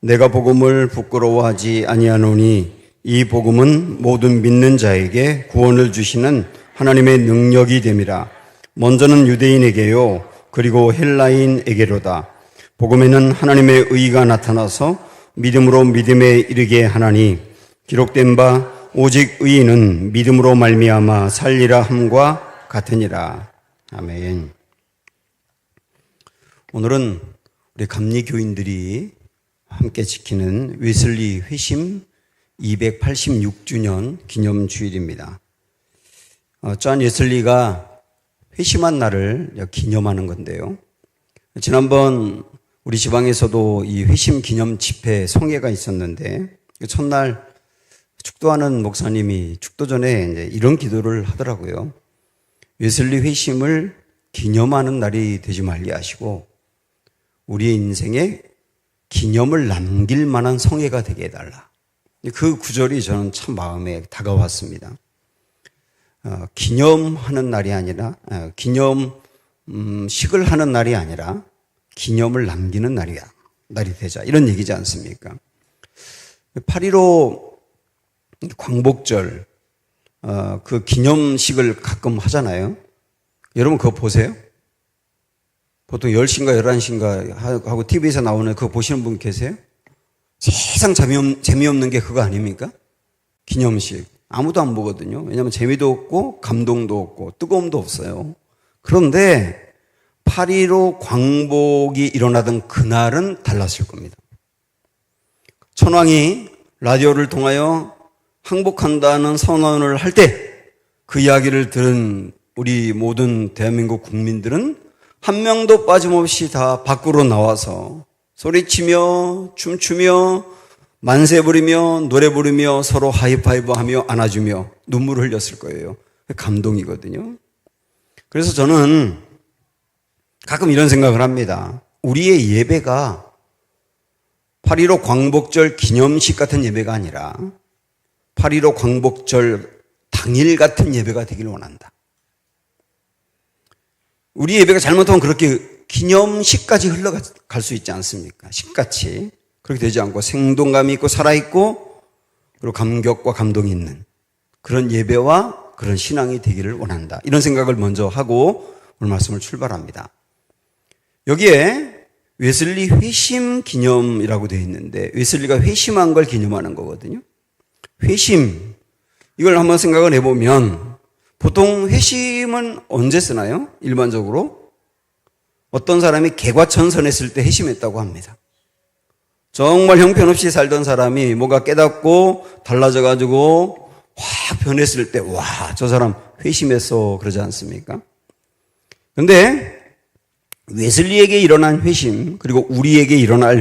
내가 복음을 부끄러워하지 아니하노니 이 복음은 모든 믿는 자에게 구원을 주시는 하나님의 능력이 됨이라. 먼저는 유대인에게요 그리고 헬라인에게로다. 복음에는 하나님의 의가 나타나서 믿음으로 믿음에 이르게 하나니 기록된 바 오직 의인은 믿음으로 말미암아 살리라 함과 같으니라. 아멘. 오늘은 우리 감리교인들이 함께 지키는 웨슬리 회심 286주년 기념주일입니다. 존 웨슬리가 회심한 날을 기념하는 건데요. 지난번 우리 지방에서도 이 회심 기념 집회 성회가 있었는데 첫날 축도하는 목사님이 축도 전에 이제 이런 기도를 하더라고요. 웨슬리 회심을 기념하는 날이 되지 말게 하시고 우리의 인생에 기념을 남길 만한 성회가 되게 해달라. 그 구절이 저는 참 마음에 다가왔습니다. 기념하는 날이 아니라 기념식을 하는 날이 아니라 기념을 남기는 날이 되자 이런 얘기지 않습니까? 8.15 광복절 그 기념식을 가끔 하잖아요. 여러분 그거 보세요? 보통 10시인가 11시인가 하고 TV에서 나오는 그거 보시는 분 계세요? 세상 재미없는 게 그거 아닙니까? 기념식. 아무도 안 보거든요. 왜냐하면 재미도 없고 감동도 없고 뜨거움도 없어요. 그런데 8.15 광복이 일어나던 그날은 달랐을 겁니다. 천황이 라디오를 통하여 항복한다는 선언을 할 때 그 이야기를 들은 우리 모든 대한민국 국민들은 한 명도 빠짐없이 다 밖으로 나와서 소리치며 춤추며 만세 부르며 노래 부르며 서로 하이파이브 하며 안아주며 눈물을 흘렸을 거예요. 감동이거든요. 그래서 저는 가끔 이런 생각을 합니다. 우리의 예배가 8.15 광복절 기념식 같은 예배가 아니라 8.15 광복절 당일 같은 예배가 되길 원한다. 우리 예배가 잘못하면 그렇게 기념식까지 흘러갈 수 있지 않습니까? 식같이. 그렇게 되지 않고 생동감이 있고 살아있고 그리고 감격과 감동이 있는 그런 예배와 그런 신앙이 되기를 원한다. 이런 생각을 먼저 하고 오늘 말씀을 출발합니다. 여기에 웨슬리 회심 기념이라고 되어 있는데 웨슬리가 회심한 걸 기념하는 거거든요. 회심, 이걸 한번 생각을 해보면 보통 회심은 언제 쓰나요? 일반적으로 어떤 사람이 개과천선했을 때 회심했다고 합니다. 정말 형편없이 살던 사람이 뭔가 깨닫고 달라져가지고 확 변했을 때 와, 저 사람 회심했어 그러지 않습니까? 그런데 웨슬리에게 일어난 회심 그리고 우리에게 일어나야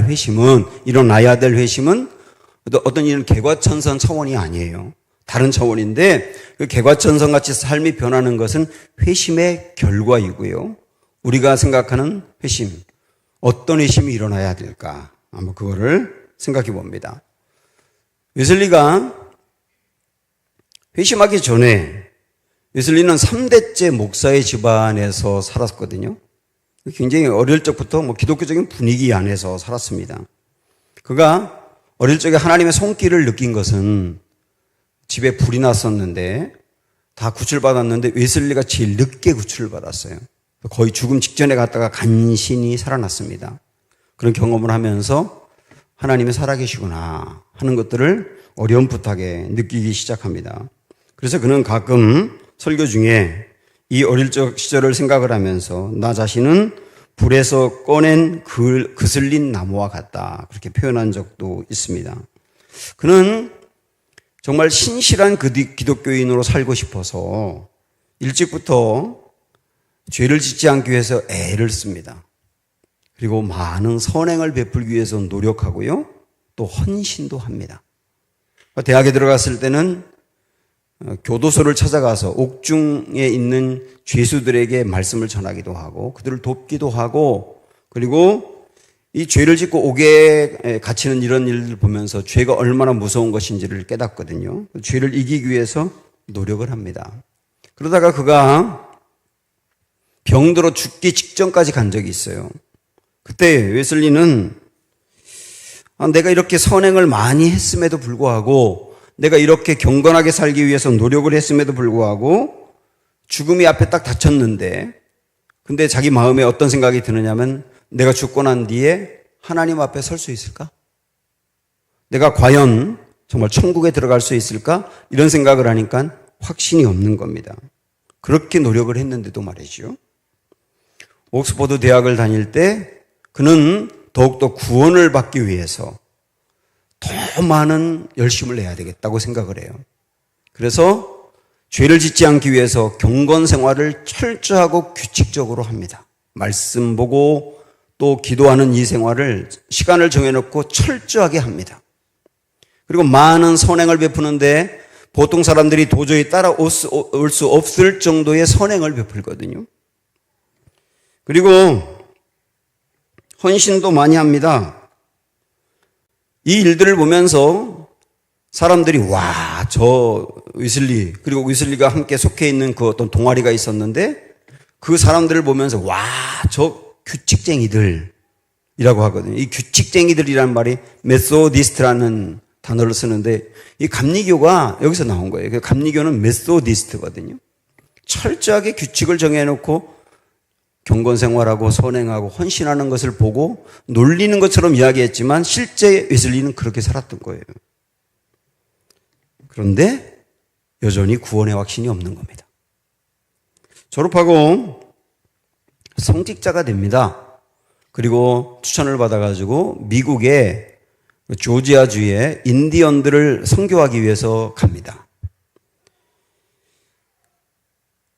될 회심은 어떤 이런 개과천선 차원이 아니에요. 다른 차원인데 그 개과천선같이 삶이 변하는 것은 회심의 결과이고요. 우리가 생각하는 회심, 어떤 회심이 일어나야 될까? 한번 그거를 생각해 봅니다. 웨슬리가 회심하기 전에 웨슬리는 3대째 목사의 집안에서 살았거든요. 굉장히 어릴 적부터 기독교적인 분위기 안에서 살았습니다. 그가 어릴 적에 하나님의 손길을 느낀 것은 집에 불이 났었는데 다 구출받았는데 웨슬리가 제일 늦게 구출받았어요. 거의 죽음 직전에 갔다가 간신히 살아났습니다. 그런 경험을 하면서 하나님이 살아계시구나 하는 것들을 어렴풋하게 느끼기 시작합니다. 그래서 그는 가끔 설교 중에 이 어릴 적 시절을 생각을 하면서 나 자신은 불에서 꺼낸 그슬린 나무와 같다 그렇게 표현한 적도 있습니다. 그는 정말 신실한 기독교인으로 살고 싶어서 일찍부터 죄를 짓지 않기 위해서 애를 씁니다. 그리고 많은 선행을 베풀기 위해서 노력하고요. 또 헌신도 합니다. 대학에 들어갔을 때는 교도소를 찾아가서 옥중에 있는 죄수들에게 말씀을 전하기도 하고 그들을 돕기도 하고 그리고 이 죄를 짓고 옥에 갇히는 이런 일을 보면서 죄가 얼마나 무서운 것인지를 깨닫거든요. 죄를 이기기 위해서 노력을 합니다. 그러다가 그가 병들어 죽기 직전까지 간 적이 있어요. 그때 웨슬리는 내가 이렇게 선행을 많이 했음에도 불구하고, 내가 이렇게 경건하게 살기 위해서 노력을 했음에도 불구하고 죽음이 앞에 딱 닥쳤는데, 근데 자기 마음에 어떤 생각이 드느냐면, 내가 죽고 난 뒤에 하나님 앞에 설 수 있을까? 내가 과연 정말 천국에 들어갈 수 있을까? 이런 생각을 하니까 확신이 없는 겁니다. 그렇게 노력을 했는데도 말이죠. 옥스퍼드 대학을 다닐 때 그는 더욱더 구원을 받기 위해서 더 많은 열심을 내야 되겠다고 생각을 해요. 그래서 죄를 짓지 않기 위해서 경건 생활을 철저하고 규칙적으로 합니다. 말씀 보고 또 기도하는 이 생활을 시간을 정해놓고 철저하게 합니다. 그리고 많은 선행을 베푸는데 보통 사람들이 도저히 따라올 수 없을 정도의 선행을 베풀거든요. 그리고 헌신도 많이 합니다. 이 일들을 보면서 사람들이 와, 저 웨슬리, 그리고 웨슬리가 함께 속해 있는 그 어떤 동아리가 있었는데 그 사람들을 보면서 와, 저 규칙쟁이들이라고 하거든요. 이 규칙쟁이들이라는 말이 메소디스트라는 단어를 쓰는데 이 감리교가 여기서 나온 거예요. 감리교는 메소디스트거든요. 철저하게 규칙을 정해놓고 경건생활하고 선행하고 헌신하는 것을 보고 놀리는 것처럼 이야기했지만 실제 웨슬리는 그렇게 살았던 거예요. 그런데 여전히 구원의 확신이 없는 겁니다. 졸업하고 성직자가 됩니다. 그리고 추천을 받아가지고 미국의 조지아주의 인디언들을 선교하기 위해서 갑니다.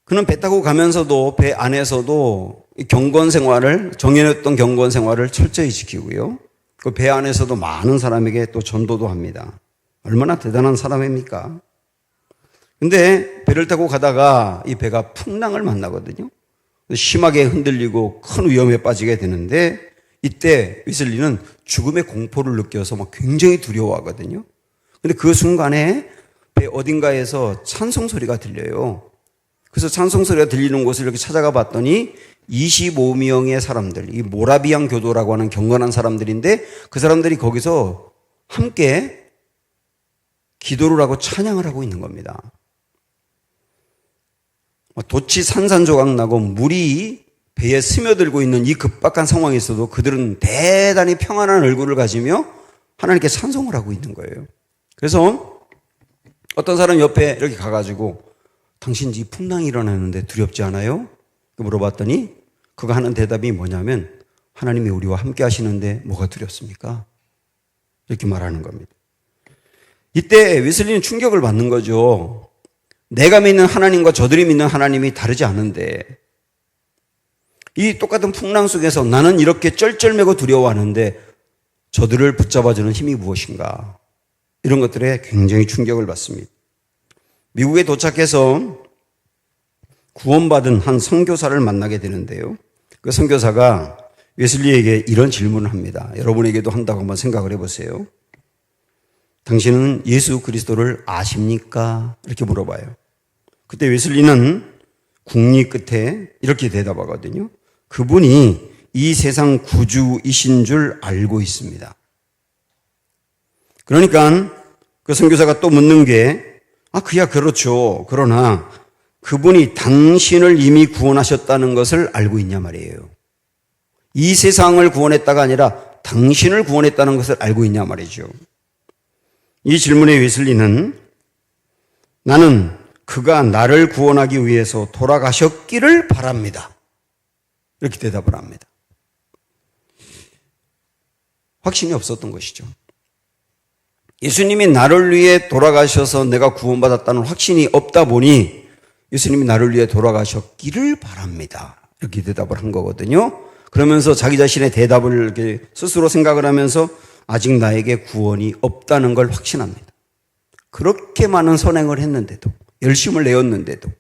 그는 배 타고 가면서도 배 안에서도 경건 생활을, 정해놨던 경건 생활을 철저히 지키고요. 그 배 안에서도 많은 사람에게 또 전도도 합니다. 얼마나 대단한 사람입니까? 근데 배를 타고 가다가 이 배가 풍랑을 만나거든요. 심하게 흔들리고 큰 위험에 빠지게 되는데 이때 웨슬리는 죽음의 공포를 느껴서 막 굉장히 두려워하거든요. 근데 그 순간에 배 어딘가에서 찬송 소리가 들려요. 그래서 찬송 소리가 들리는 곳을 이렇게 찾아가 봤더니 25명의 사람들, 이 모라비안 교도라고 하는 경건한 사람들인데 그 사람들이 거기서 함께 기도를 하고 찬양을 하고 있는 겁니다. 돛이 산산조각 나고 물이 배에 스며들고 있는 이 급박한 상황에서도 그들은 대단히 평안한 얼굴을 가지며 하나님께 찬송을 하고 있는 거예요. 그래서 어떤 사람 옆에 이렇게 가가지고 당신 이 풍랑이 일어나는데 두렵지 않아요? 물어봤더니 그가 하는 대답이 뭐냐면 하나님이 우리와 함께 하시는데 뭐가 두렵습니까? 이렇게 말하는 겁니다. 이때 웨슬리는 충격을 받는 거죠. 내가 믿는 하나님과 저들이 믿는 하나님이 다르지 않은데 이 똑같은 풍랑 속에서 나는 이렇게 쩔쩔매고 두려워하는데 저들을 붙잡아주는 힘이 무엇인가? 이런 것들에 굉장히 충격을 받습니다. 미국에 도착해서 구원받은 한 선교사를 만나게 되는데요. 그 선교사가 웨슬리에게 이런 질문을 합니다. 여러분에게도 한다고 한번 생각을 해보세요. 당신은 예수 그리스도를 아십니까? 이렇게 물어봐요. 그때 웨슬리는 궁리 끝에 이렇게 대답하거든요. 그분이 이 세상 구주이신 줄 알고 있습니다. 그러니까 그 선교사가 또 묻는 게 그야 그렇죠. 그러나 그분이 당신을 이미 구원하셨다는 것을 알고 있냐 말이에요. 이 세상을 구원했다가 아니라 당신을 구원했다는 것을 알고 있냐 말이죠. 이 질문에 웨슬리는 나는 그가 나를 구원하기 위해서 돌아가셨기를 바랍니다. 이렇게 대답을 합니다. 확신이 없었던 것이죠. 예수님이 나를 위해 돌아가셔서 내가 구원받았다는 확신이 없다 보니 예수님이 나를 위해 돌아가셨기를 바랍니다. 이렇게 대답을 한 거거든요. 그러면서 자기 자신의 대답을 이렇게 스스로 생각을 하면서 아직 나에게 구원이 없다는 걸 확신합니다. 그렇게 많은 선행을 했는데도, 열심을 내었는데도.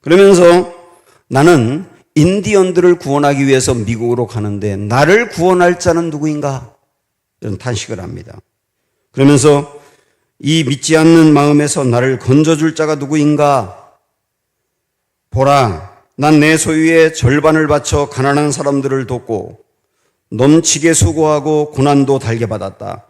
그러면서 나는 인디언들을 구원하기 위해서 미국으로 가는데 나를 구원할 자는 누구인가? 이런 탄식을 합니다. 그러면서 이 믿지 않는 마음에서 나를 건져줄 자가 누구인가? 보라, 난 내 소유의 절반을 바쳐 가난한 사람들을 돕고 넘치게 수고하고 고난도 달게 받았다.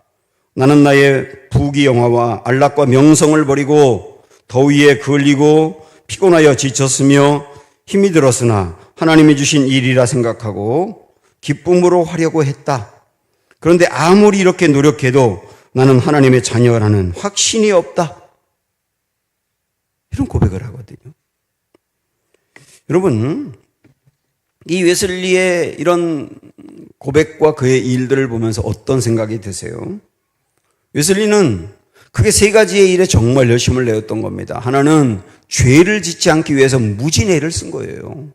나는 나의 부귀영화와 안락과 명성을 버리고 더위에 걸리고 피곤하여 지쳤으며 힘이 들었으나 하나님이 주신 일이라 생각하고 기쁨으로 하려고 했다. 그런데 아무리 이렇게 노력해도 나는 하나님의 자녀라는 확신이 없다. 이런 고백을 하거든요. 여러분, 이 웨슬리의 이런 고백과 그의 일들을 보면서 어떤 생각이 드세요? 웨슬리는 크게 세 가지의 일에 정말 열심을 내었던 겁니다. 하나는 죄를 짓지 않기 위해서 무진의 애를 쓴 거예요.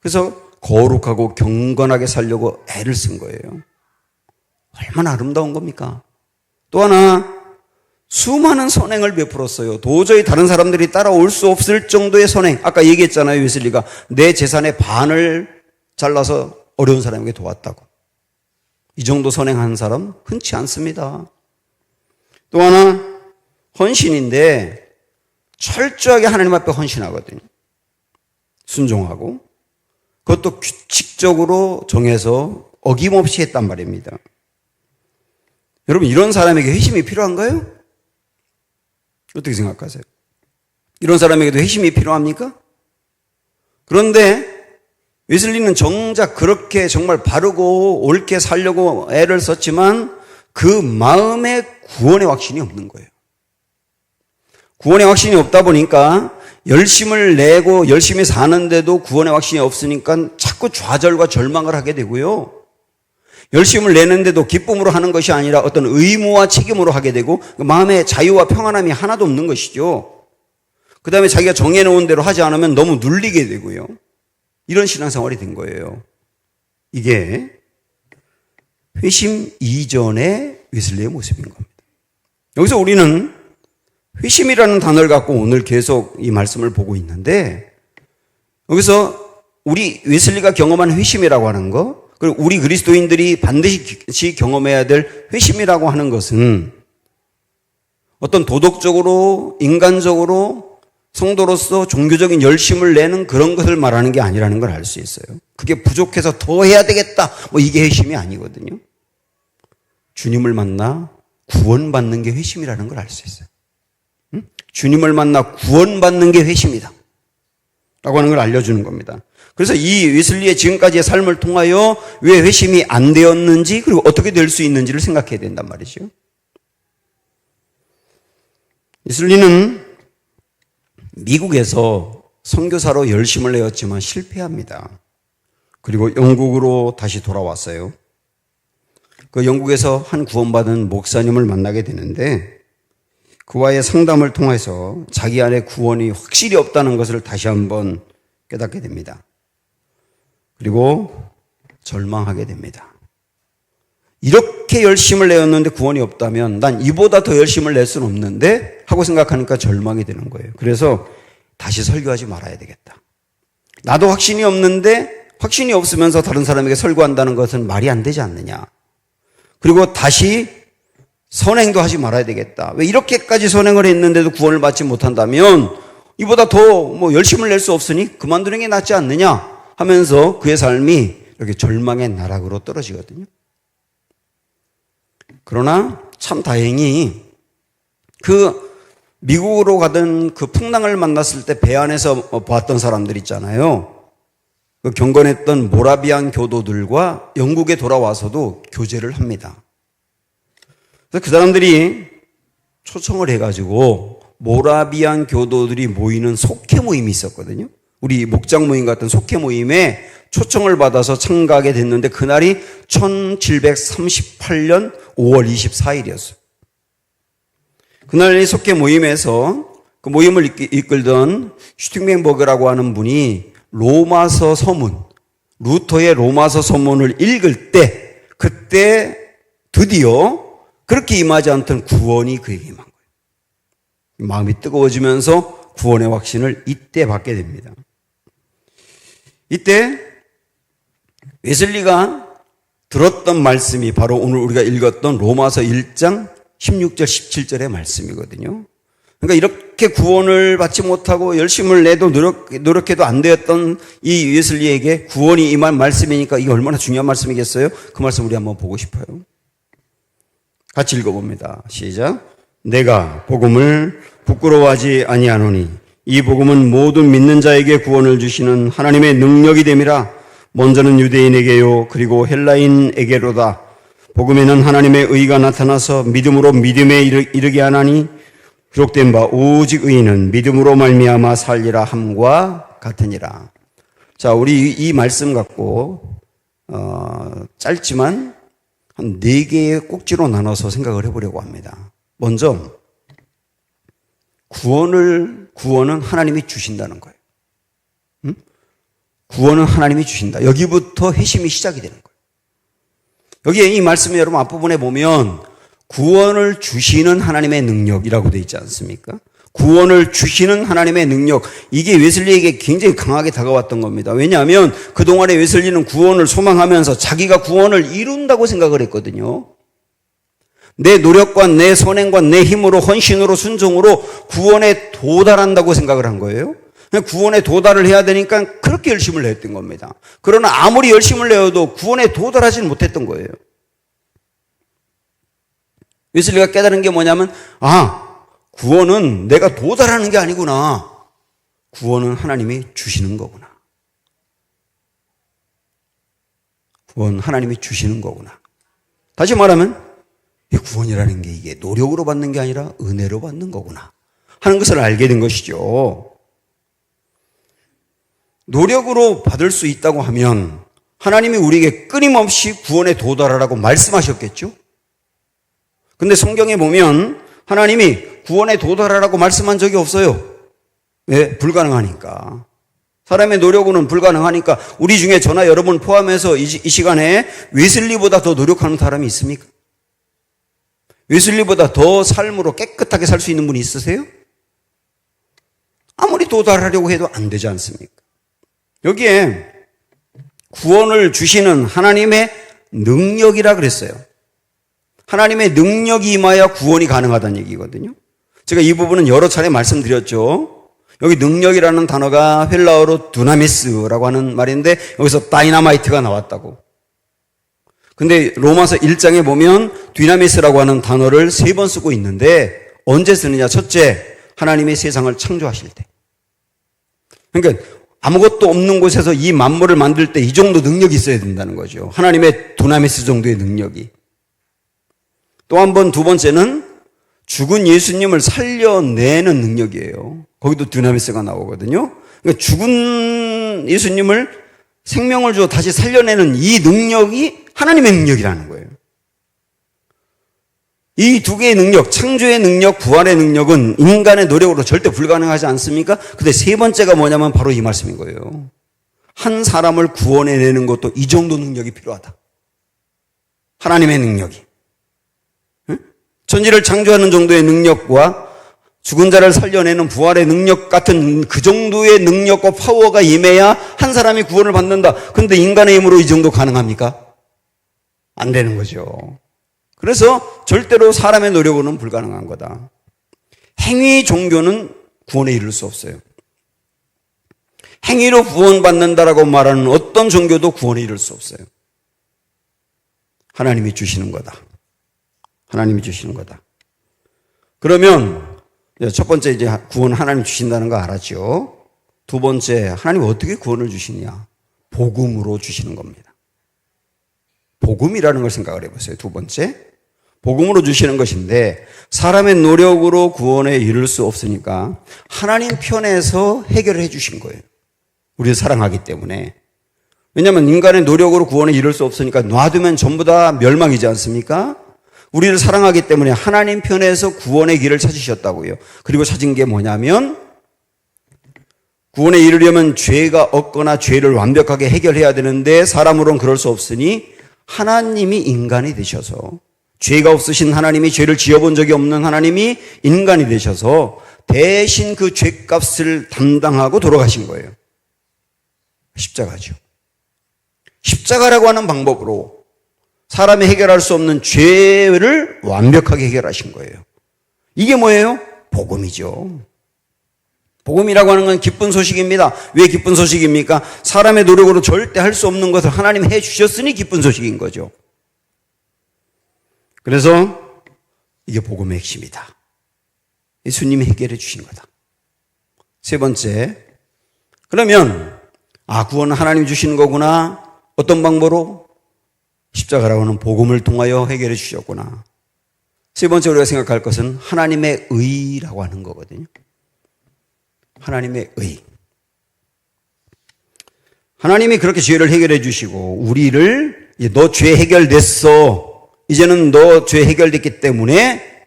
그래서 거룩하고 경건하게 살려고 애를 쓴 거예요. 얼마나 아름다운 겁니까? 또 하나, 수많은 선행을 베풀었어요. 도저히 다른 사람들이 따라올 수 없을 정도의 선행. 아까 얘기했잖아요, 웨슬리가. 내 재산의 반을 잘라서 어려운 사람에게 도왔다고. 이 정도 선행하는 사람 흔치 않습니다. 또 하나, 헌신인데 철저하게 하나님 앞에 헌신하거든요. 순종하고. 그것도 규칙적으로 정해서 어김없이 했단 말입니다. 여러분, 이런 사람에게 회심이 필요한가요? 어떻게 생각하세요? 이런 사람에게도 회심이 필요합니까? 그런데 웨슬리는 정작 그렇게 정말 바르고 옳게 살려고 애를 썼지만 그 마음에 구원의 확신이 없는 거예요. 구원의 확신이 없다 보니까 열심을 내고 열심히 사는데도 구원의 확신이 없으니까 자꾸 좌절과 절망을 하게 되고요. 열심을 내는데도 기쁨으로 하는 것이 아니라 어떤 의무와 책임으로 하게 되고 마음의 자유와 평안함이 하나도 없는 것이죠. 그 다음에 자기가 정해놓은 대로 하지 않으면 너무 눌리게 되고요. 이런 신앙생활이 된 거예요. 이게 회심 이전의 웨슬리의 모습인 겁니다. 여기서 우리는 회심이라는 단어를 갖고 오늘 계속 이 말씀을 보고 있는데 여기서 우리 웨슬리가 경험한 회심이라고 하는 거 그리고 우리 그리스도인들이 반드시 경험해야 될 회심이라고 하는 것은 어떤 도덕적으로 인간적으로 성도로서 종교적인 열심을 내는 그런 것을 말하는 게 아니라는 걸 알 수 있어요. 그게 부족해서 더 해야 되겠다. 이게 회심이 아니거든요. 주님을 만나 구원받는 게 회심이라는 걸 알 수 있어요. 주님을 만나 구원받는 게 회심이다. 라고 하는 걸 알려주는 겁니다. 그래서 이 웨슬리의 지금까지의 삶을 통하여 왜 회심이 안 되었는지 그리고 어떻게 될 수 있는지를 생각해야 된단 말이죠. 웨슬리는 미국에서 선교사로 열심을 내었지만 실패합니다. 그리고 영국으로 다시 돌아왔어요. 그 영국에서 한 구원받은 목사님을 만나게 되는데 그와의 상담을 통해서 자기 안에 구원이 확실히 없다는 것을 다시 한번 깨닫게 됩니다. 그리고 절망하게 됩니다. 이렇게 열심을 내었는데 구원이 없다면 난 이보다 더 열심을 낼 수는 없는데 하고 생각하니까 절망이 되는 거예요. 그래서 다시 설교하지 말아야 되겠다. 나도 확신이 없는데 확신이 없으면서 다른 사람에게 설교한다는 것은 말이 안 되지 않느냐. 그리고 다시 선행도 하지 말아야 되겠다. 왜 이렇게까지 선행을 했는데도 구원을 받지 못한다면 이보다 더 열심을 낼 수 없으니 그만두는 게 낫지 않느냐 하면서 그의 삶이 이렇게 절망의 나락으로 떨어지거든요. 그러나 참 다행히 그 미국으로 가던 그 풍랑을 만났을 때 배 안에서 보았던 사람들 있잖아요. 그 경건했던 모라비안 교도들과 영국에 돌아와서도 교제를 합니다. 그래서 그 사람들이 초청을 해가지고 모라비안 교도들이 모이는 속회 모임이 있었거든요. 우리 목장 모임 같은 속회 모임에 초청을 받아서 참가하게 됐는데 그날이 1738년 5월 24일이었어요. 그날 속회 모임에서 그 모임을 이끌던 슈팅뱅버그라고 하는 분이 로마서 서문, 루터의 로마서 서문을 읽을 때 그때 드디어 그렇게 임하지 않던 구원이 그에게 임한 거예요. 마음이 뜨거워지면서 구원의 확신을 이때 받게 됩니다. 이때 웨슬리가 들었던 말씀이 바로 오늘 우리가 읽었던 로마서 1장 16절 17절의 말씀이거든요. 그러니까 이렇게 구원을 받지 못하고 열심을 내도 노력해도 안 되었던 이 웨슬리에게 구원이 임한 말씀이니까 이게 얼마나 중요한 말씀이겠어요? 그 말씀 우리 한번 보고 싶어요. 같이 읽어봅니다. 시작. 내가 복음을 부끄러워하지 아니하노니 이 복음은 모든 믿는 자에게 구원을 주시는 하나님의 능력이 됨이라. 먼저는 유대인에게요 그리고 헬라인에게로다. 복음에는 하나님의 의가 나타나서 믿음으로 믿음에 이르게 하나니 기록된 바 오직 의인은 믿음으로 말미암아 살리라 함과 같으니라. 자, 우리 이 말씀 갖고 짧지만 한 4개의 꼭지로 나눠서 생각을 해보려고 합니다. 먼저 구원은 하나님이 주신다는 거예요. 응? 구원은 하나님이 주신다. 여기부터 회심이 시작이 되는 거예요. 여기에 이 말씀에 여러분 앞부분에 보면 구원을 주시는 하나님의 능력이라고 되어 있지 않습니까? 구원을 주시는 하나님의 능력, 이게 웨슬리에게 굉장히 강하게 다가왔던 겁니다. 왜냐하면 그동안에 웨슬리는 구원을 소망하면서 자기가 구원을 이룬다고 생각을 했거든요. 내 노력과 내 선행과 내 힘으로 헌신으로 순종으로 구원에 도달한다고 생각을 한 거예요. 구원에 도달을 해야 되니까 그렇게 열심을 냈던 겁니다. 그러나 아무리 열심을 내어도 구원에 도달하지는 못했던 거예요. 웨슬리가 깨달은 게 뭐냐면 구원은 내가 도달하는 게 아니구나. 구원은 하나님이 주시는 거구나. 구원 하나님이 주시는 거구나. 다시 말하면 이 구원이라는 게 이게 노력으로 받는 게 아니라 은혜로 받는 거구나 하는 것을 알게 된 것이죠. 노력으로 받을 수 있다고 하면 하나님이 우리에게 끊임없이 구원에 도달하라고 말씀하셨겠죠? 근데 성경에 보면 하나님이 구원에 도달하라고 말씀한 적이 없어요. 왜? 불가능하니까. 사람의 노력으로는 불가능하니까. 우리 중에 저나 여러분 포함해서 이 시간에 웨슬리보다 더 노력하는 사람이 있습니까? 웨슬리보다 더 삶으로 깨끗하게 살 수 있는 분이 있으세요? 아무리 도달하려고 해도 안 되지 않습니까? 여기에 구원을 주시는 하나님의 능력이라 그랬어요. 하나님의 능력이 임하여 구원이 가능하다는 얘기거든요. 제가 이 부분은 여러 차례 말씀드렸죠. 여기 능력이라는 단어가 헬라어로 두나미스라고 하는 말인데 여기서 다이나마이트가 나왔다고. 근데 로마서 1장에 보면 디나미스라고 하는 단어를 3번 쓰고 있는데 언제 쓰느냐? 첫째, 하나님의 세상을 창조하실 때. 그러니까 아무것도 없는 곳에서 이 만물을 만들 때 이 정도 능력이 있어야 된다는 거죠. 하나님의 두나미스 정도의 능력이. 또 한 번, 두 번째는 죽은 예수님을 살려내는 능력이에요. 거기도 두나미스가 나오거든요. 그러니까 죽은 예수님을 생명을 주어 다시 살려내는 이 능력이 하나님의 능력이라는 거예요. 이 2개의 능력, 창조의 능력, 부활의 능력은 인간의 노력으로 절대 불가능하지 않습니까? 근데 3번째가 뭐냐면 바로 이 말씀인 거예요. 한 사람을 구원해내는 것도 이 정도 능력이 필요하다. 하나님의 능력이. 천지를 창조하는 정도의 능력과 죽은 자를 살려내는 부활의 능력 같은 그 정도의 능력과 파워가 임해야 한 사람이 구원을 받는다. 그런데 인간의 힘으로 이 정도 가능합니까? 안 되는 거죠. 그래서 절대로 사람의 노력으로는 불가능한 거다. 행위 종교는 구원에 이를 수 없어요. 행위로 구원받는다라고 말하는 어떤 종교도 구원에 이를 수 없어요. 하나님이 주시는 거다. 하나님이 주시는 거다. 그러면 첫 번째 이제 구원 하나님 주신다는 거 알았죠. 두 번째, 하나님 어떻게 구원을 주시냐? 복음으로 주시는 겁니다. 복음이라는 걸 생각을 해보세요. 두 번째, 복음으로 주시는 것인데 사람의 노력으로 구원에 이를 수 없으니까 하나님 편에서 해결해 주신 거예요. 우리를 사랑하기 때문에. 왜냐하면 인간의 노력으로 구원에 이를 수 없으니까 놔두면 전부 다 멸망이지 않습니까? 우리를 사랑하기 때문에 하나님 편에서 구원의 길을 찾으셨다고요. 그리고 찾은 게 뭐냐면 구원에 이르려면 죄가 없거나 죄를 완벽하게 해결해야 되는데 사람으로는 그럴 수 없으니 하나님이 인간이 되셔서 죄가 없으신 하나님이 죄를 지어본 적이 없는 하나님이 인간이 되셔서 대신 그 죄값을 담당하고 돌아가신 거예요. 십자가죠. 십자가라고 하는 방법으로 사람이 해결할 수 없는 죄를 완벽하게 해결하신 거예요. 이게 뭐예요? 복음이죠. 복음이라고 하는 건 기쁜 소식입니다. 왜 기쁜 소식입니까? 사람의 노력으로 절대 할 수 없는 것을 하나님이 해주셨으니 기쁜 소식인 거죠. 그래서 이게 복음의 핵심이다. 예수님이 해결해 주신 거다. 세 번째, 그러면 구원은 하나님이 주시는 거구나. 어떤 방법으로? 십자가라고 하는 복음을 통하여 해결해 주셨구나. 세 번째 우리가 생각할 것은 하나님의 의라고 하는 거거든요. 하나님의 의. 하나님이 그렇게 죄를 해결해 주시고 우리를 너 죄 해결됐어. 이제는 너 죄 해결됐기 때문에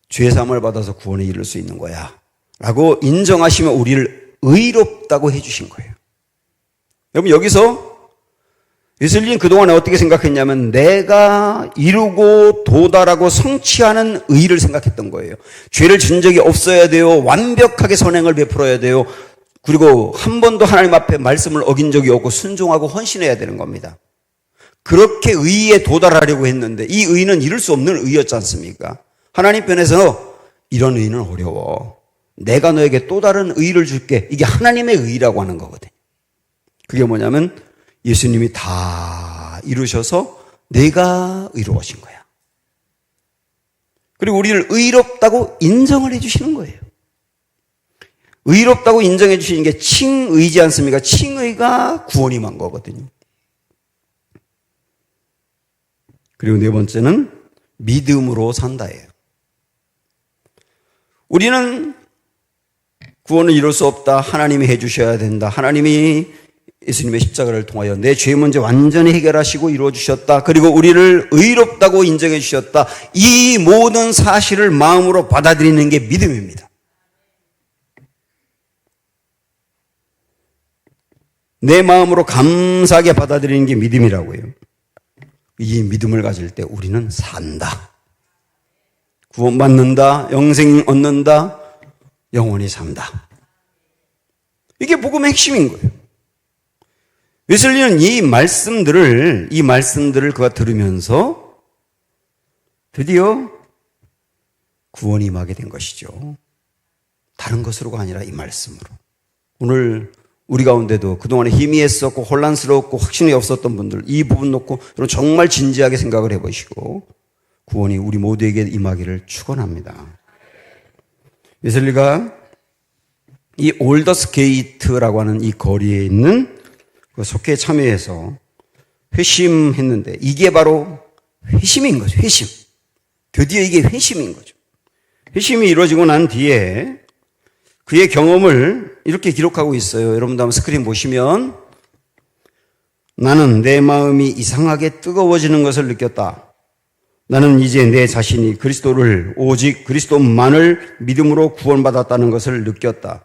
죄 사함을 받아서 구원에 이를 수 있는 거야 라고 인정하시면 우리를 의롭다고 해주신 거예요. 여러분 여기서 웨슬리는 그동안에 어떻게 생각했냐면 내가 이루고 도달하고 성취하는 의를 생각했던 거예요. 죄를 지은 적이 없어야 돼요. 완벽하게 선행을 베풀어야 돼요. 그리고 한 번도 하나님 앞에 말씀을 어긴 적이 없고 순종하고 헌신해야 되는 겁니다. 그렇게 의에 도달하려고 했는데 이 의는 이룰 수 없는 의였지 않습니까? 하나님 편에서 이런 의는 어려워. 내가 너에게 또 다른 의를 줄게. 이게 하나님의 의라고 하는 거거든요. 그게 뭐냐면 예수님이 다 이루셔서 내가 의로우신 거야. 그리고 우리를 의롭다고 인정을 해주시는 거예요. 의롭다고 인정해 주시는 게 칭의지 않습니까? 칭의가 구원이 임한 거거든요. 그리고 네 번째는 믿음으로 산다예요. 우리는 구원을 이룰 수 없다. 하나님이 해주셔야 된다. 하나님이 예수님의 십자가를 통하여 내 죄 문제 완전히 해결하시고 이루어 주셨다. 그리고 우리를 의롭다고 인정해 주셨다. 이 모든 사실을 마음으로 받아들이는 게 믿음입니다. 내 마음으로 감사하게 받아들이는 게 믿음이라고요. 이 믿음을 가질 때 우리는 산다. 구원받는다. 영생 얻는다. 영원히 산다. 이게 복음의 핵심인 거예요. 웨슬리는 이 말씀들을 그가 들으면서 드디어 구원이 임하게 된 것이죠. 다른 것으로가 아니라 이 말씀으로. 오늘 우리 가운데도 그동안에 희미했었고 혼란스러웠고 확신이 없었던 분들 이 부분 놓고 정말 진지하게 생각을 해보시고 구원이 우리 모두에게 임하기를 축원합니다. 웨슬리가 이 올더스 게이트라고 하는 이 거리에 있는 그 속회에 참여해서 회심했는데 이게 바로 회심인 거죠. 회심. 드디어 이게 회심인 거죠. 회심이 이루어지고 난 뒤에 그의 경험을 이렇게 기록하고 있어요. 여러분도 한번 스크린 보시면 나는 내 마음이 이상하게 뜨거워지는 것을 느꼈다. 나는 이제 내 자신이 그리스도를 오직 그리스도만을 믿음으로 구원받았다는 것을 느꼈다.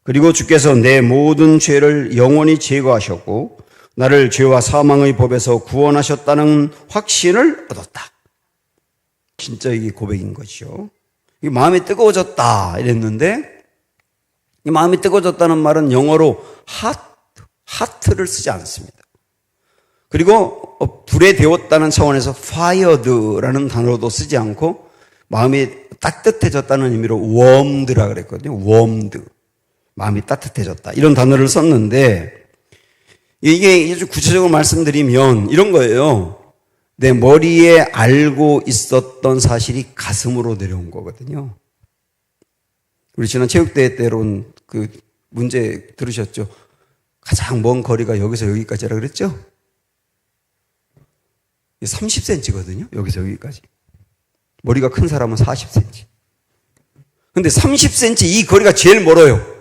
그리고 주께서 내 모든 죄를 영원히 제거하셨고 나를 죄와 사망의 법에서 구원하셨다는 확신을 얻었다. 진짜 이게 고백인 거죠. 이 마음이 뜨거워졌다 이랬는데 이 마음이 뜨거워졌다는 말은 영어로 하트를 쓰지 않습니다. 그리고 불에 데웠다는 차원에서 fired라는 단어도 쓰지 않고 마음이 따뜻해졌다는 의미로 warmed라 그랬거든요. warmed. 마음이 따뜻해졌다. 이런 단어를 썼는데 이게 아주 구체적으로 말씀드리면 이런 거예요. 내 머리에 알고 있었던 사실이 가슴으로 내려온 거거든요. 우리 지난 체육대회 때론 그 문제 들으셨죠? 가장 먼 거리가 여기서 여기까지라 그랬죠? 30cm거든요. 여기서 여기까지. 머리가 큰 사람은 40cm. 근데 30cm 이 거리가 제일 멀어요.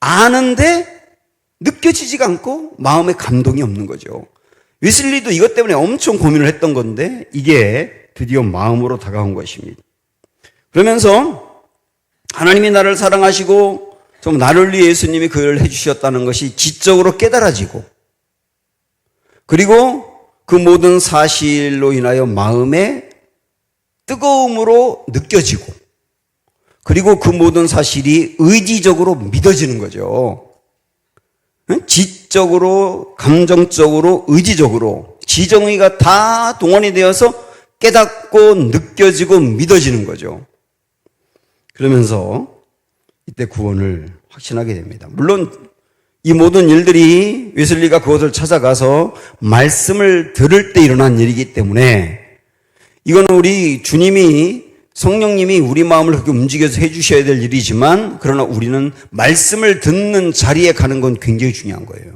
아는데 느껴지지가 않고 마음에 감동이 없는 거죠. 웨슬리도 이것 때문에 엄청 고민을 했던 건데 이게 드디어 마음으로 다가온 것입니다. 그러면서 하나님이 나를 사랑하시고 정말 나를 위해 예수님이 그 일을 해주셨다는 것이 지적으로 깨달아지고 그리고 그 모든 사실로 인하여 마음에 뜨거움으로 느껴지고 그리고 그 모든 사실이 의지적으로 믿어지는 거죠. 지적으로, 감정적으로, 의지적으로 지정의가 다 동원이 되어서 깨닫고 느껴지고 믿어지는 거죠. 그러면서 이때 구원을 확신하게 됩니다. 물론 이 모든 일들이 웨슬리가 그곳을 찾아가서 말씀을 들을 때 일어난 일이기 때문에 이거는 우리 주님이 성령님이 우리 마음을 그렇게 움직여서 해주셔야 될 일이지만 그러나 우리는 말씀을 듣는 자리에 가는 건 굉장히 중요한 거예요.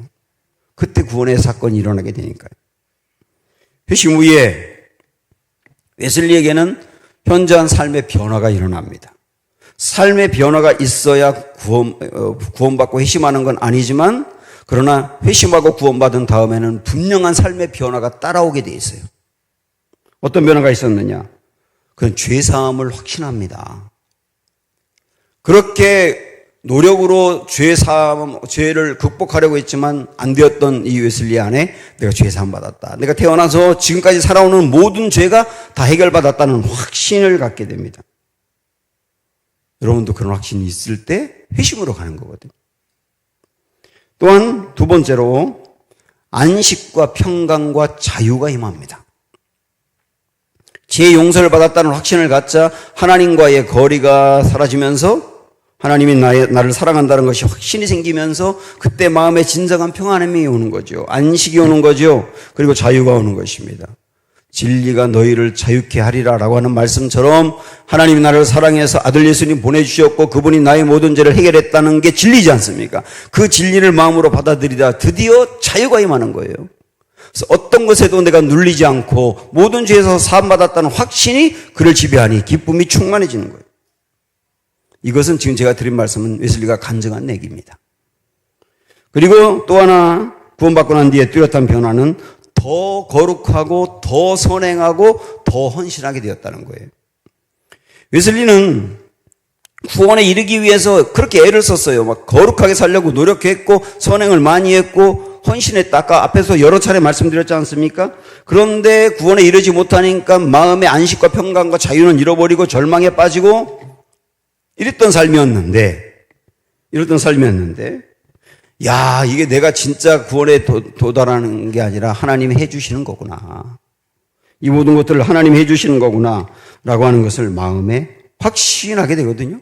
그때 구원의 사건이 일어나게 되니까요. 회심 후에 웨슬리에게는 현저한 삶의 변화가 일어납니다. 삶의 변화가 있어야 구원받고 회심하는 건 아니지만 그러나 회심하고 구원받은 다음에는 분명한 삶의 변화가 따라오게 돼 있어요. 어떤 변화가 있었느냐? 그건 죄사함을 확신합니다. 그렇게 노력으로 죄를 극복하려고 했지만 안 되었던 이 웨슬리 안에 내가 죄사함 받았다. 내가 태어나서 지금까지 살아오는 모든 죄가 다 해결받았다는 확신을 갖게 됩니다. 여러분도 그런 확신이 있을 때 회심으로 가는 거거든요. 또한 두 번째로 안식과 평강과 자유가 임합니다. 죄 용서를 받았다는 확신을 갖자 하나님과의 거리가 사라지면서 하나님이 나를 사랑한다는 것이 확신이 생기면서 그때 마음에 진정한 평안함이 오는 거죠. 안식이 오는 거죠. 그리고 자유가 오는 것입니다. 진리가 너희를 자유케 하리라 라고 하는 말씀처럼 하나님이 나를 사랑해서 아들 예수님 보내주셨고 그분이 나의 모든 죄를 해결했다는 게 진리지 않습니까? 그 진리를 마음으로 받아들이다 드디어 자유가 임하는 거예요. 그래서 어떤 것에도 내가 눌리지 않고 모든 죄에서 사함받았다는 확신이 그를 지배하니 기쁨이 충만해지는 거예요. 이것은 지금 제가 드린 말씀은 웨슬리가 간증한 얘기입니다. 그리고 또 하나 구원받고 난 뒤에 뚜렷한 변화는 더 거룩하고 더 선행하고 더 헌신하게 되었다는 거예요. 웨슬리는 구원에 이르기 위해서 그렇게 애를 썼어요. 막 거룩하게 살려고 노력했고 선행을 많이 했고 헌신했다. 아까 앞에서 여러 차례 말씀드렸지 않습니까? 그런데 구원에 이르지 못하니까 마음의 안식과 평강과 자유는 잃어버리고 절망에 빠지고 이랬던 삶이었는데 야, 이게 내가 진짜 구원에 도달하는 게 아니라 하나님이 해주시는 거구나. 이 모든 것들을 하나님이 해주시는 거구나 라고 하는 것을 마음에 확신하게 되거든요.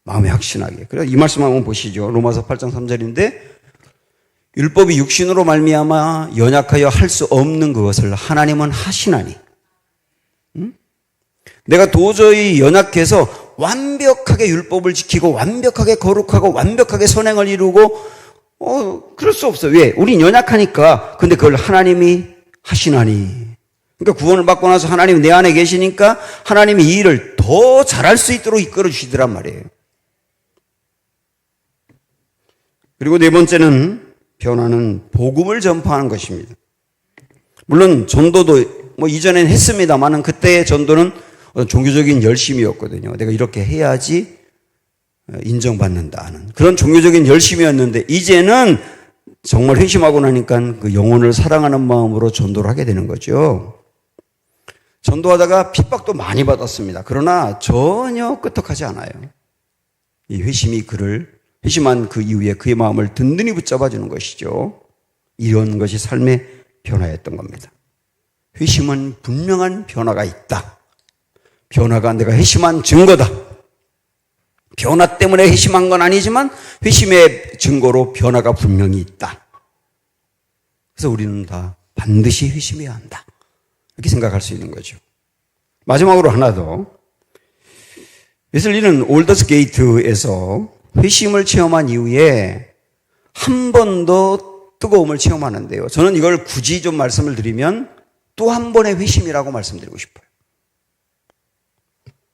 마음에 확신하게. 그래서 이 말씀 한번 보시죠. 로마서 8장 3절인데 율법이 육신으로 말미암아 연약하여 할 수 없는 그것을 하나님은 하시나니. 내가 도저히 연약해서 완벽하게 율법을 지키고 완벽하게 거룩하고 완벽하게 선행을 이루고 그럴 수 없어요. 왜? 우린 연약하니까. 근데 그걸 하나님이 하시나니. 그러니까 구원을 받고 나서 하나님이 내 안에 계시니까 하나님이 이 일을 더 잘할 수 있도록 이끌어 주시더란 말이에요. 그리고 네 번째는 변화는 복음을 전파하는 것입니다. 물론 전도도 이전엔 했습니다만은 그때의 전도는 종교적인 열심이었거든요. 내가 이렇게 해야지 인정받는다는 그런 종교적인 열심이었는데 이제는 정말 회심하고 나니까 그 영혼을 사랑하는 마음으로 전도를 하게 되는 거죠. 전도하다가 핍박도 많이 받았습니다. 그러나 전혀 끄떡하지 않아요. 이 회심한 그 이후에 그의 마음을 든든히 붙잡아 주는 것이죠. 이런 것이 삶의 변화였던 겁니다. 회심은 분명한 변화가 있다. 변화가 내가 회심한 증거다. 변화 때문에 회심한 건 아니지만 회심의 증거로 변화가 분명히 있다. 그래서 우리는 다 반드시 회심해야 한다. 이렇게 생각할 수 있는 거죠. 마지막으로 하나 더. 웨슬리는 올더스 게이트에서 회심을 체험한 이후에 한 번 더 뜨거움을 체험하는데요. 저는 이걸 굳이 좀 말씀을 드리면 또 한 번의 회심이라고 말씀드리고 싶어요.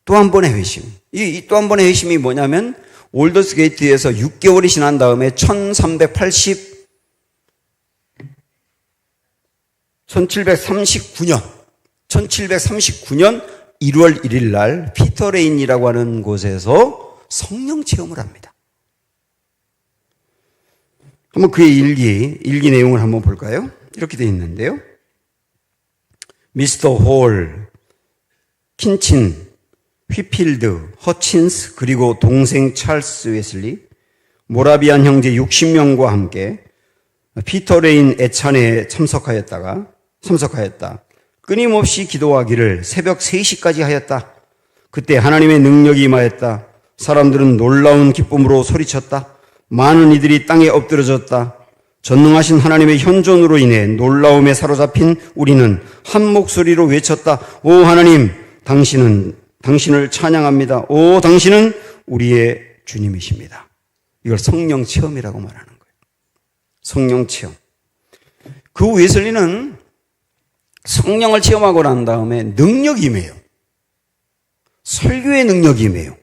또 한 번의 회심. 이 또 한 번의 회심이 뭐냐면 올더스 게이트에서 6개월이 지난 다음에 1739년 1월 1일 날 피터레인이라고 하는 곳에서 성령 체험을 합니다. 한번 그의 일기 내용을 한번 볼까요? 이렇게 되어 있는데요. 미스터 홀, 킨친, 휘필드, 허친스, 그리고 동생 찰스 웨슬리, 모라비안 형제 60명과 함께 피터레인 애찬회에 참석하였다. 끊임없이 기도하기를 새벽 3시까지 하였다. 그때 하나님의 능력이 임하였다. 사람들은 놀라운 기쁨으로 소리쳤다. 많은 이들이 땅에 엎드러졌다. 전능하신 하나님의 현존으로 인해 놀라움에 사로잡힌 우리는 한 목소리로 외쳤다. 오 하나님, 당신을 찬양합니다. 오 당신은 우리의 주님이십니다. 이걸 성령 체험이라고 말하는 거예요. 성령 체험. 그 웨슬리는 성령을 체험하고 난 다음에 능력이 임해요. 설교의 능력이 임해요.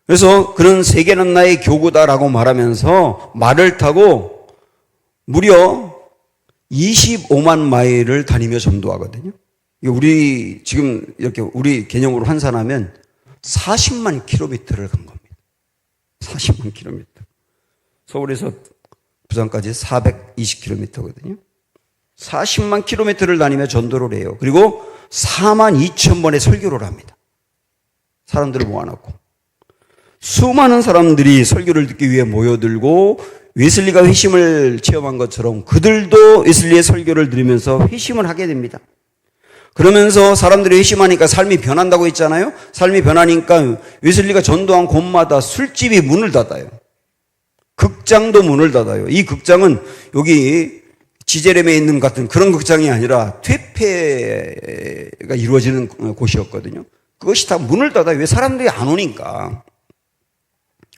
그래서 그는 세계는 나의 교구다라고 말하면서 말을 타고 무려 25만 마일을 다니며 전도하거든요. 우리 지금 이렇게 우리 개념으로 환산하면 40만 킬로미터를 간 겁니다. 40만 킬로미터. 서울에서 부산까지 420킬로미터거든요. 40만 킬로미터를 다니며 전도를 해요. 그리고 4만 2천 번의 설교를 합니다. 사람들을 모아놓고. 수많은 사람들이 설교를 듣기 위해 모여들고 웨슬리가 회심을 체험한 것처럼 그들도 웨슬리의 설교를 들으면서 회심을 하게 됩니다. 그러면서 사람들이 회심하니까 삶이 변한다고 했잖아요. 삶이 변하니까 웨슬리가 전도한 곳마다 술집이 문을 닫아요. 극장도 문을 닫아요. 이 극장은 여기 지제렘에 있는 같은 그런 극장이 아니라 퇴폐가 이루어지는 곳이었거든요. 그것이 다 문을 닫아요. 왜? 사람들이 안 오니까.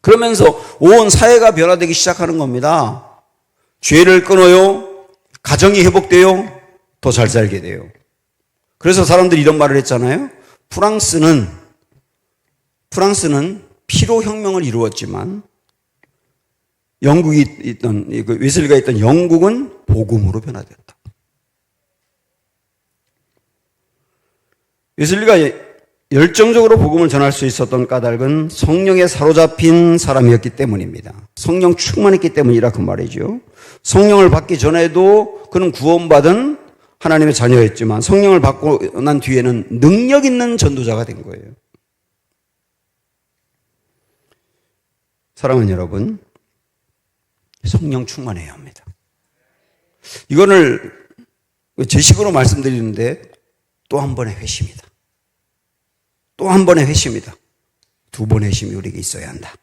그러면서 온 사회가 변화되기 시작하는 겁니다. 죄를 끊어요. 가정이 회복돼요. 더 잘 살게 돼요. 그래서 사람들이 이런 말을 했잖아요. 프랑스는 피로혁명을 이루었지만 영국이 있던, 웨슬리가 있던 영국은 복음으로 변화되었다. 웨슬리가 열정적으로 복음을 전할 수 있었던 까닭은 성령에 사로잡힌 사람이었기 때문입니다. 성령 충만했기 때문이라 그 말이죠. 성령을 받기 전에도 그는 구원받은 하나님의 자녀였지만 성령을 받고 난 뒤에는 능력 있는 전도자가 된 거예요. 사랑하는 여러분, 성령 충만해야 합니다. 이거를 제 식으로 말씀드리는데 또 한 번의 회심이다. 또 한 번의 회심이다. 두 번의 회심이 우리에게 있어야 한다.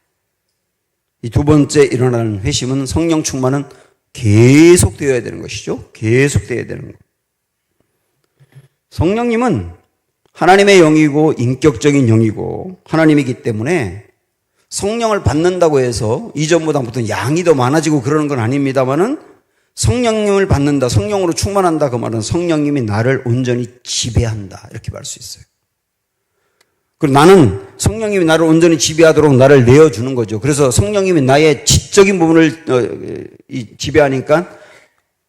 이 두 번째 일어나는 회심은 성령 충만은 계속되어야 되는 것이죠. 계속되어야 되는 것. 성령님은 하나님의 영이고 인격적인 영이고 하나님이기 때문에 성령을 받는다고 해서 이전보다부터 양이 더 많아지고 그러는 건 아닙니다만은 성령님을 받는다, 성령으로 충만한다 그 말은 성령님이 나를 온전히 지배한다 이렇게 말할 수 있어요. 그리고 나는 성령님이 나를 온전히 지배하도록 나를 내어주는 거죠. 그래서 성령님이 나의 지적인 부분을 지배하니까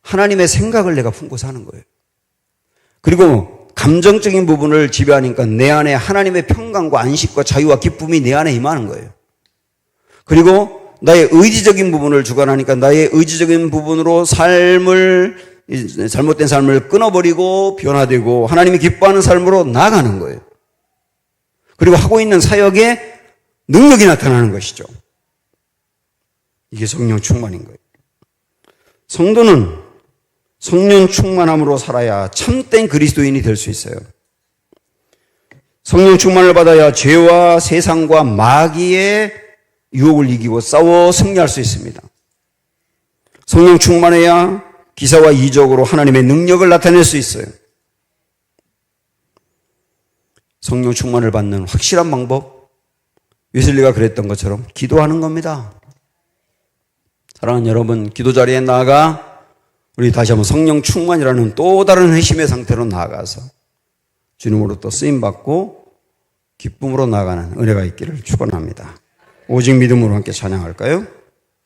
하나님의 생각을 내가 품고 사는 거예요. 그리고 감정적인 부분을 지배하니까 내 안에 하나님의 평강과 안식과 자유와 기쁨이 내 안에 임하는 거예요. 그리고 나의 의지적인 부분을 주관하니까 나의 의지적인 부분으로 잘못된 삶을 끊어버리고 변화되고 하나님이 기뻐하는 삶으로 나아가는 거예요. 그리고 하고 있는 사역에 능력이 나타나는 것이죠. 이게 성령 충만인 거예요. 성도는 성령 충만함으로 살아야 참된 그리스도인이 될 수 있어요. 성령 충만을 받아야 죄와 세상과 마귀의 유혹을 이기고 싸워 승리할 수 있습니다. 성령 충만해야 기사와 이적으로 하나님의 능력을 나타낼 수 있어요. 성령 충만을 받는 확실한 방법, 웨슬리가 그랬던 것처럼 기도하는 겁니다. 사랑하는 여러분, 기도 자리에 나아가 우리 다시 한번 성령 충만이라는 또 다른 회심의 상태로 나아가서 주님으로 또 쓰임받고 기쁨으로 나아가는 은혜가 있기를 축원합니다. 오직 믿음으로 함께 찬양할까요?